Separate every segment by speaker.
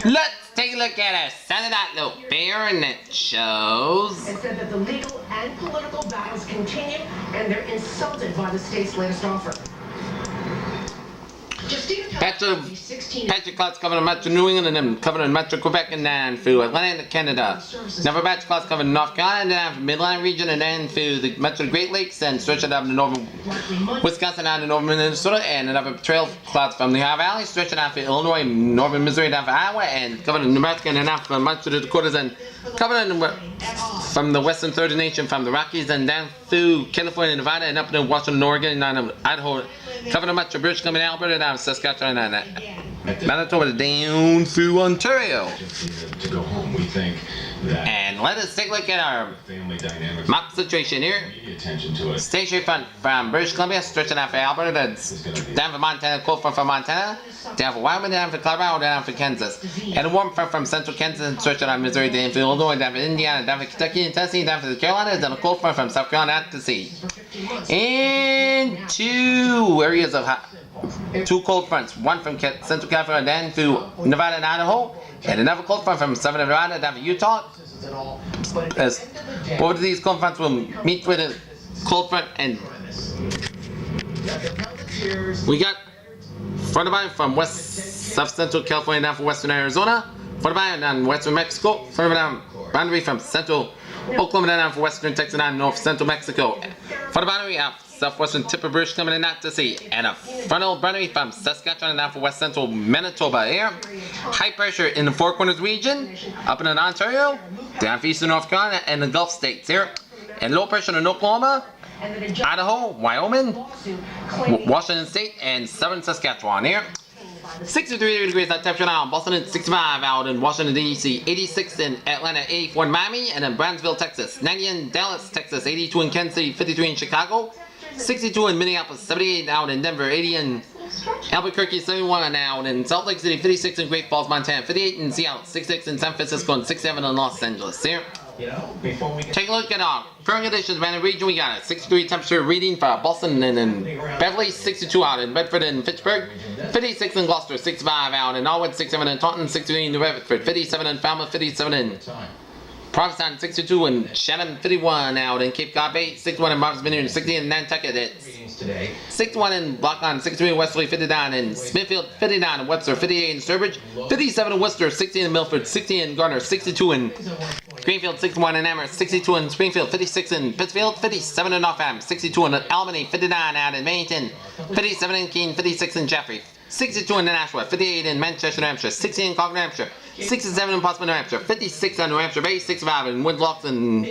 Speaker 1: Let's take a look at a Sunday outlook fair, and it shows.
Speaker 2: It said that the legal and political battles continue, and they're insulted by the state's latest offer.
Speaker 1: Petro clouds covering Metro New England and then covering Metro Quebec and then through Atlantic Canada. Never Petro clouds covering North Carolina and then Midland region and then through the Metro Great Lakes and stretching out the northern Wisconsin and the northern Minnesota, and another trail clouds from the Ohio Valley stretching out for Illinois, northern Missouri down for Iowa, and covering New Mexico and then out from much of the Dakotas, and covering from the western third nation from the Rockies and down through California, Nevada, and up to Washington, Oregon, and down to Idaho, covering much of British Columbia, Alberta, down to Saskatchewan, and Manitoba down through Ontario.
Speaker 3: To go home, we think that.
Speaker 1: And let us take a look at our map situation here. Station front from British Columbia, stretching out for Alberta, down for Montana, cold front from Montana, down for Wyoming, down for Colorado, down for Kansas. And a warm front from central Kansas, stretching out Missouri, down for Illinois, down for Indiana, down for Kentucky and Tennessee, down for the Carolinas, and a cold front from South Carolina out to sea. And two areas of two cold fronts, one from Central California down through Nevada and Idaho, and another cold front from Southern Nevada down to Utah. As both of these cold fronts will meet with a cold front, and we got front of mine from South Central California down for Western Arizona, front of mine down Western Mexico, front of mine boundary from Central Oklahoma down for Western Texas and North Central Mexico, front of boundary out southwestern tip of British Columbia and out to sea, and a frontal boundary from Saskatchewan down for west central Manitoba here. High pressure in the Four Corners region, up in Ontario, down for eastern North Carolina and the Gulf states here, and low pressure in Oklahoma, Idaho, Wyoming, Washington State, and southern Saskatchewan here. 63 degrees at temperature now in Boston, and 65 out in Washington D.C., 86 in Atlanta, 84 in Miami, and in Brownsville, Texas, 90 in Dallas, Texas, 82 in Kansas City, 53 in Chicago, 62 in Minneapolis, 78 out in Denver, 80 in Albuquerque, 71 out in Salt Lake City, 56 in Great Falls, Montana, 58 in Seattle, 66 in San Francisco, and 67 in Los Angeles here. Take a look at our current conditions around the region. We got a 63 temperature reading for Boston and in Beverly, 62 out in Bedford and Fitchburg, 56 in Gloucester, 65 out in Norwood, 67 in Taunton, 63 in New Bedford, 57 in Falmouth, 57 in Provincetown, 62 in Chatham, 51 out in Cape Cod Bay, 61 in Martha's Vineyard, 60 in Nantucket, 61 in Block Island, 63 in Westerly, 59 in Smithfield, 59 in Webster, 58 in Sturbridge, 57 in Worcester, 60 in Milford, 60 in Gardner, 62 in Greenfield, 61 in Amherst, 62 in Springfield, 56 in Pittsfield, 57 in Northam, 62 in Albany, 59 out in Bennington, 57 in Keene, 56 in Jeffrey, 62 in Nashua, 58 in Manchester, New Hampshire, 60 in Concord, New Hampshire, 67 in Portsmouth, New Hampshire, 56 on New Hampshire Bay, 65 in Woodlocks and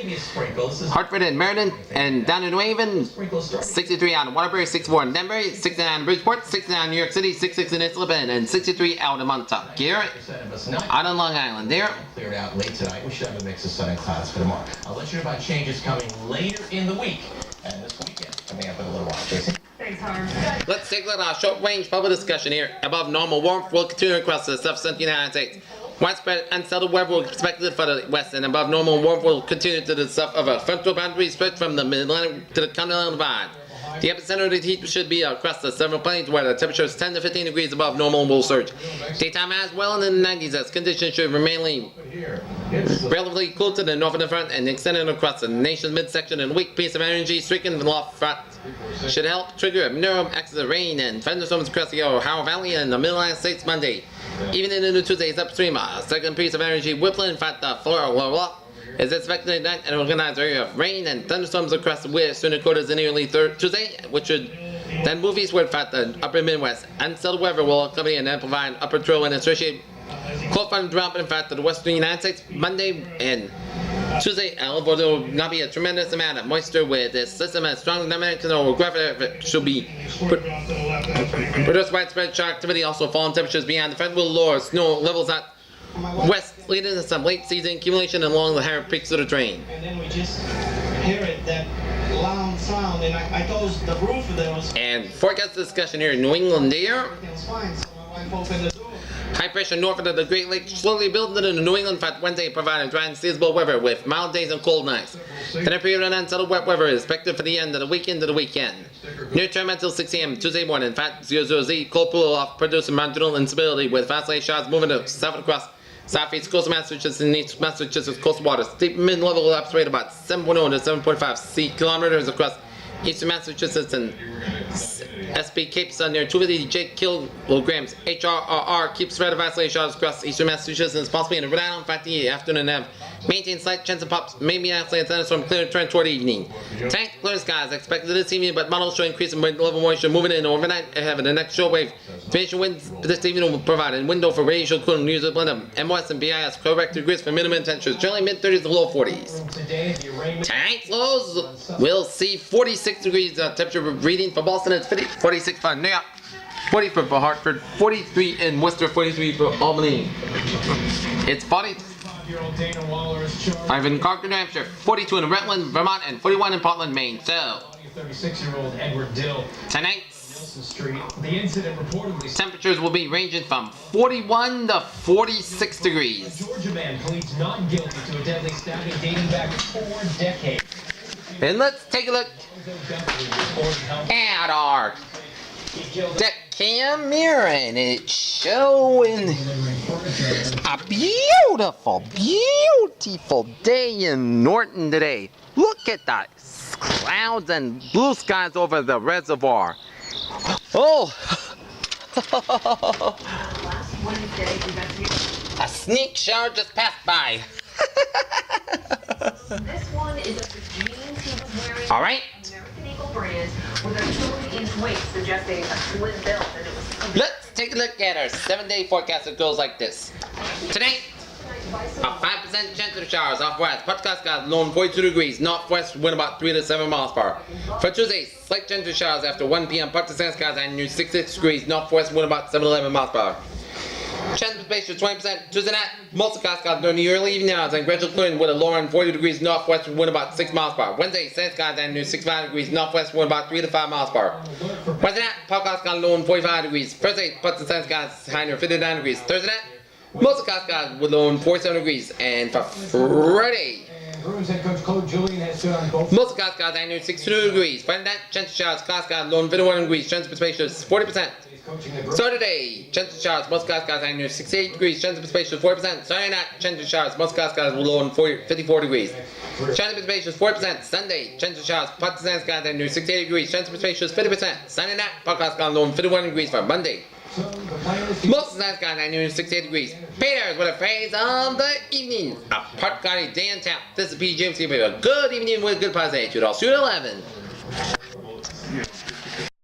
Speaker 1: Hartford and Meriden, and down in New Haven, 63 out in Waterbury, 64 in Denver, 69 in Bridgeport, 69 in New York City, 66 in Islip, and 63 out in Montauk. Here, out on Long Island, there.
Speaker 4: Cleared out late tonight. We should have a mix of sun and clouds for tomorrow. I'll let you know about changes coming later in the week and this weekend coming up in a little while. Jason?
Speaker 2: Thanks, Harm.
Speaker 1: Let's take a look at our short-range public discussion here. Above normal warmth will continue across the south-central United States. Widespread unsettled weather will be expected for the west, and above normal warmth will continue to the south of a frontal boundary stretch from the mid-Atlantic to the continental divide. The epicenter of the heat should be across the several plains where the temperature is 10 to 15 degrees above normal and will surge. Daytime as well in the 90s as conditions should remain relatively cool to the northern front and extending across the nation's midsection, and a weak piece of energy stricken the loft front should help trigger a narrow axis of rain and thunderstorms across the Ohio Valley and the Mid-Atlantic States Monday. Even in the Tuesday's upstream, a second piece of energy whippling in fact the Florida is expected tonight, an organized area of rain and thunderstorms across the western Dakotas in early Tuesday, which should then move eastward throughout the upper Midwest. Unsettled weather will accompany and amplify an upper trail and associated cold front drop in fact to the western United States Monday and Tuesday, although there will not be a tremendous amount of moisture with this system as strong dynamic or gravity should be produce widespread shock activity. Also falling temperatures beyond the front will lower snow levels at west, leading to some late season accumulation along the higher peaks of the terrain.
Speaker 5: And then we just hear it, that loud sound, and I closed the roof there was.
Speaker 1: And forecast discussion here in New England there.
Speaker 5: Everything was fine, so my wife opened the door.
Speaker 1: High pressure north of the Great Lakes slowly building into the New England front Wednesday, providing dry and seasonable weather with mild days and cold nights. Then a period of unsettled wet weather is expected for the end of the weekend to the weekend. Near term until 6 a.m. Tuesday morning, fat 00Z, cold pull off producing marginal instability with fast late showers moving to south across southeast coastal Massachusetts and east Massachusetts coastal waters. Steep mid-level lapse rate about 7.0 to 7.5 kilometers across eastern Massachusetts and SB Capes near 250 J kilograms. HRRR keeps threat of isolated showers across eastern Massachusetts and is possibly in a Rhode Island 50 afternoon and have maintained slight chance of pops, maybe isolated thunderstorm clear trend toward evening. Tonight, clear skies expected this evening, but models show increase in wind level moisture moving in overnight ahead of the next shortwave. Diminishing winds this evening will provide a window for radial cooling news of blend of MOS and BIS correct degrees for minimum temperatures, generally mid-30s to low 40s. Tonight's lows will see 46 degrees temperature reading for Boston. It's 46 for New York, 40 for Hartford, 43 in Worcester, 43 for Albany. It's 45 in Concord, New Hampshire, 42 in Rutland, Vermont, and 41 in Portland, Maine. So,
Speaker 3: 36-year-old Edward Dill.
Speaker 1: tonight's
Speaker 3: Street. The incident reportedly.
Speaker 1: temperatures will be ranging from 41 to 46 degrees.
Speaker 3: Georgia man pleads not guilty to a deadly stabbing dating back 4 decades.
Speaker 1: And let's take a look at our decam mirror, and it's showing a beautiful, beautiful day in Norton today. Look at the clouds and blue skies over the reservoir. Oh! A sneak shower just passed by.
Speaker 2: This one is of the jeans he was wearing.
Speaker 1: All right.
Speaker 2: American Eagle brand with a 30-inch waist suggesting a slim build, and it was.
Speaker 1: Let's take a look at our 7-day forecast that goes like this. Tonight, a 5% chance of showers off west. Podcast skies low 42 degrees. Northwest wind about 3 to 7 miles per hour. For Tuesday, slight chance of showers after 1 p.m. Podcast skies and near 66 degrees. Northwest wind about 7 to 11 miles per hour. Chance of space is 20%. Tuesday night, most of the skies during the early evening hours and gradual clearing with a lower on 40 degrees. Northwest wind about 6 miles per hour. Wednesday, sunny skies and near 65 degrees. Northwest wind about 3 to 5 miles per hour. Wednesday night, podcast skies low on 45 degrees. Thursday, sunny skies high near 59 degrees. Thursday night, most of the skies with low on 47 degrees. And for Friday,
Speaker 3: Bruins head coach Claude Julien has stood on both.
Speaker 1: most of the skies high near 62 degrees. Friday night, chance of showers, skies low on 51 degrees. Chance of precipitation is 40%. Saturday, chance of showers, most skies high near 68 degrees. Chance of precipitation is 40%. Sunday night, chance of showers, most skies low on 54 degrees. Chance of precipitation is 40%. Sunday, chance of showers, part of skies high near 68 degrees. Chance of precipitation is 50%. Sunday night, podcast low on 51 degrees for Monday. Most of the skies high near 68 degrees. Peters with a phrase of the evening. A part cloudy day and tap. This is PJ. A good evening with good positive. I'll shoot 11.